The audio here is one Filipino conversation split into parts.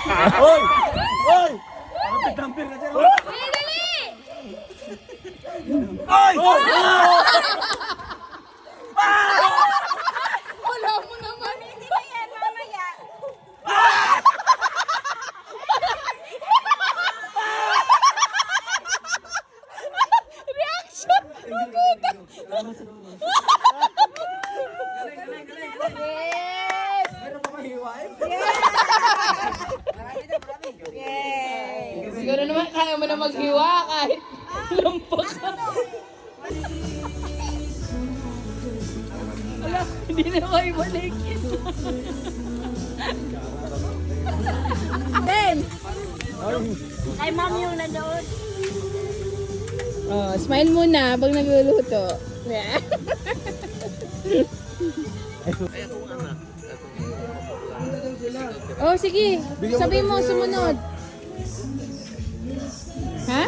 Hoy! Hoy! Kapit-dampir na siya. Dali, dali! Hoy! Wala mo naman. Hindi ba yan, mamaya? Reaction! Mabuta! Yes! Meron pa mahiwain? Siguro naman kaya mo na maghiwa kahit lampak ka. Wala, hindi na kayo balikin. Ben! Ay, ma'am yung nandoon. Oh, smile muna pag nagluluto. Yeah. Oh, sige. Sabihin mo, sumunod. Ha?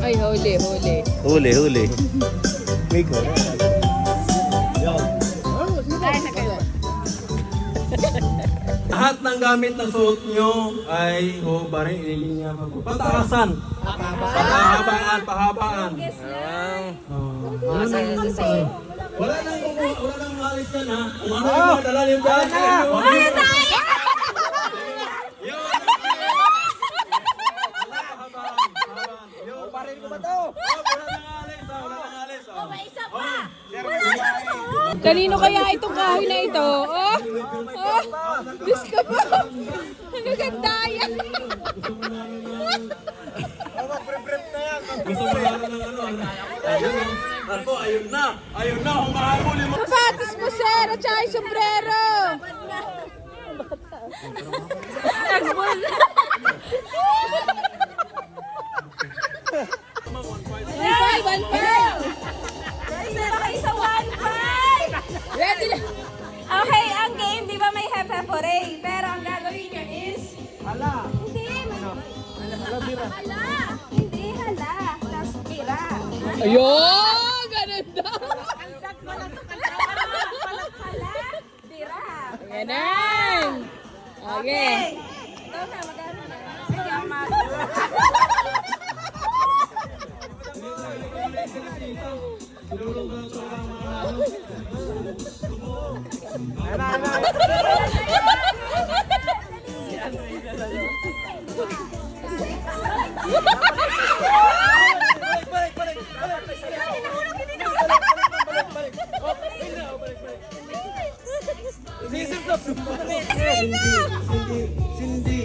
Ay, huli, huli. Huli. May ko. Lahat ng gamit na suot nyo ay hubarin, ililinya pa po. Pataasan. Pahabaan. Wala nang malis yan ha. Kung ano yung madala yung bahay nyo. Ay, tayo! Parin ko ba to? Wala nang alis. May isa pa! Kanino kaya itong kahoy na ito? Oh! Oh! Diyos ka pa! Ano ganda yan? Gusto mo lang ng ano? Ayun na. Humahabulin mo. Sapatos mo, sir! At saka yung sombrero! Nagbol na! One five! Zero kayo sa 1-5! Ready na! Okay, ang game, di ba may hep-hep-hooray? Pero ang gagawin nyo is... Hala! Hindi! Hala! Hindi, hala! Tapos pira. Ayun! Ganun daw! Hala! Pira. Ganun! Okay. Ikaw na, magano na. Sige, ang mag... Cindy.